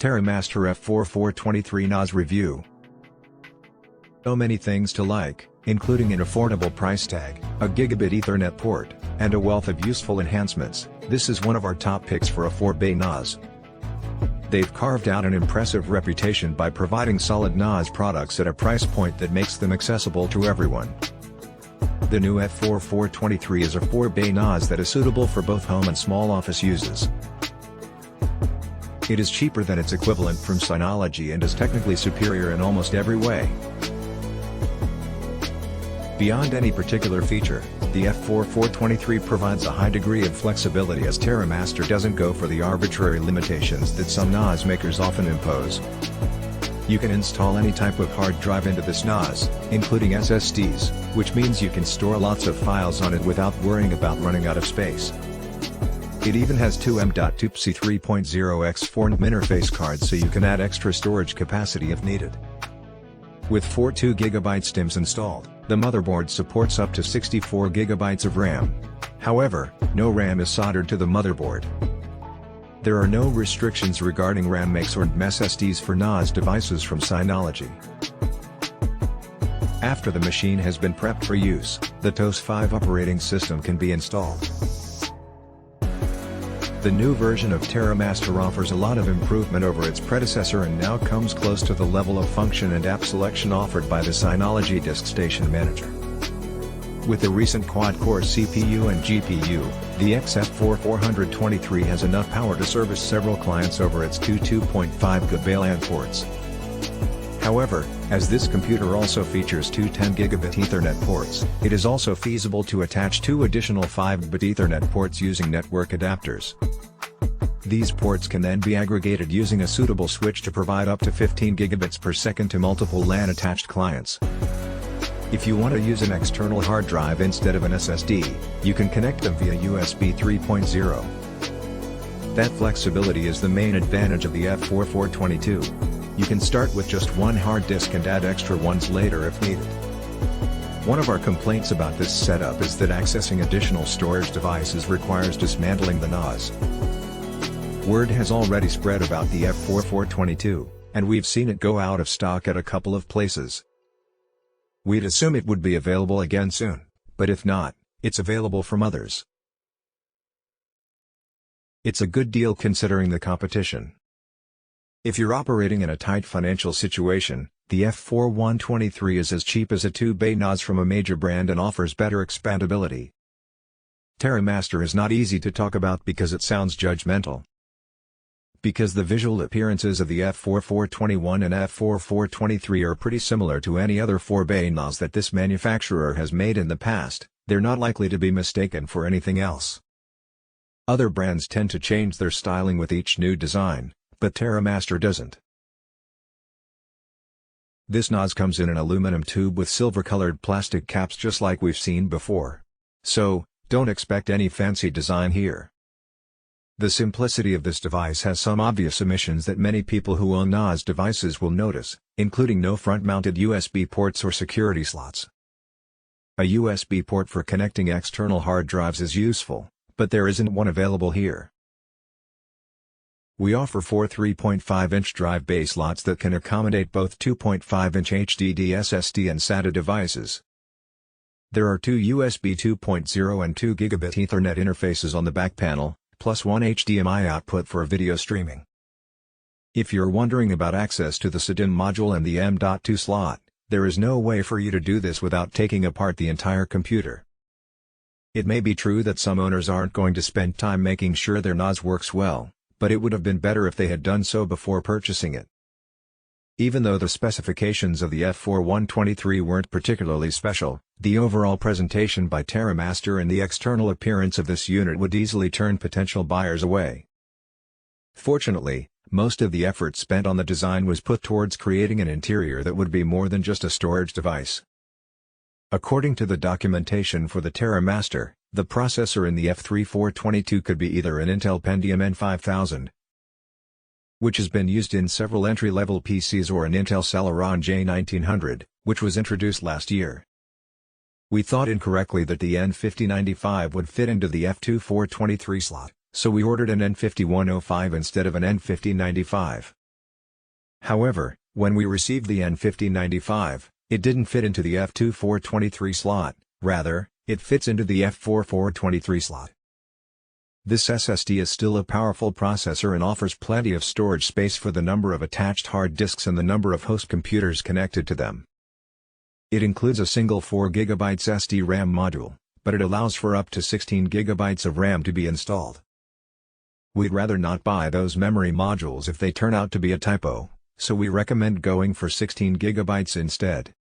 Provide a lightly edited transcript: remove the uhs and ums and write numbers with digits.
TerraMaster F4-423 NAS review. So many things to like, including an affordable price tag, a gigabit Ethernet port, and a wealth of useful enhancements. This is one of our top picks for a 4-bay NAS. They've carved out an impressive reputation by providing solid NAS products at a price point that makes them accessible to everyone. The new F4-423 is a 4-bay NAS that is suitable for both home and small office uses. It is cheaper than its equivalent from Synology and is technically superior in almost every way. Beyond any particular feature, the F4-423 provides a high degree of flexibility as TerraMaster doesn't go for the arbitrary limitations that some NAS makers often impose. You can install any type of hard drive into this NAS, including SSDs, which means you can store lots of files on it without worrying about running out of space. It even has two M.2PSI 3.0x4 interface cards so you can add extra storage capacity if needed. With 4 2GB DIMMs installed, the motherboard supports up to 64 GB of RAM. However, no RAM is soldered to the motherboard. There are no restrictions regarding RAM makes or SSDs for NAS devices from Synology. After the machine has been prepped for use, the TOS 5 operating system can be installed. The new version of TerraMaster offers a lot of improvement over its predecessor and now comes close to the level of function and app selection offered by the Synology DiskStation Manager. With the recent quad-core CPU and GPU, the F4-423 has enough power to service several clients over its two 2.5GB LAN ports. However, as this computer also features two 10GB Ethernet ports, it is also feasible to attach two additional 5GB Ethernet ports using network adapters. These ports can then be aggregated using a suitable switch to provide up to 15 gigabits per second to multiple LAN-attached clients. If you want to use an external hard drive instead of an SSD, you can connect them via USB 3.0. That flexibility is the main advantage of the F4-422. You can start with just one hard disk and add extra ones later if needed. One of our complaints about this setup is that accessing additional storage devices requires dismantling the NAS. Word has already spread about the F4-422, and we've seen it go out of stock at a couple of places. We'd assume it would be available again soon, but if not, it's available from others. It's a good deal considering the competition. If you're operating in a tight financial situation, the F4-123 is as cheap as a 2-bay NAS from a major brand and offers better expandability. TerraMaster is not easy to talk about because it sounds judgmental. Because the visual appearances of the F4-421 and F4-423 are pretty similar to any other 4-bay NAS that this manufacturer has made in the past, they're not likely to be mistaken for anything else. Other brands tend to change their styling with each new design, but TerraMaster doesn't. This NAS comes in an aluminum tube with silver-colored plastic caps just like we've seen before. So, don't expect any fancy design here. The simplicity of this device has some obvious omissions that many people who own NAS devices will notice, including no front-mounted USB ports or security slots. A USB port for connecting external hard drives is useful, but there isn't one available here. We offer 4 3.5-inch drive bay slots that can accommodate both 2.5-inch HDD SSD and SATA devices. There are two USB 2.0 and 2 gigabit Ethernet interfaces on the back panel, plus one HDMI output for video streaming. If you're wondering about access to the SDIMM module and the M.2 slot, there is no way for you to do this without taking apart the entire computer. It may be true that some owners aren't going to spend time making sure their NAS works well, but it would have been better if they had done so before purchasing it. Even though the specifications of the F4-123 weren't particularly special, the overall presentation by TerraMaster and the external appearance of this unit would easily turn potential buyers away. Fortunately, most of the effort spent on the design was put towards creating an interior that would be more than just a storage device. According to the documentation for the TerraMaster, the processor in the F4-422 could be either an Intel Pentium N5000, which has been used in several entry-level PCs, or an Intel Celeron J1900, which was introduced last year. We thought incorrectly that the N5095 would fit into the F4-423 slot, so we ordered an N5105 instead of an N5095. However, when we received the N5095, it didn't fit into the F4-423 slot, rather, it fits into the F4-423 slot. This SSD is still a powerful processor and offers plenty of storage space for the number of attached hard disks and the number of host computers connected to them. It includes a single 4GB SD-RAM module, but it allows for up to 16GB of RAM to be installed. We'd rather not buy those memory modules if they turn out to be a typo, so we recommend going for 16GB instead.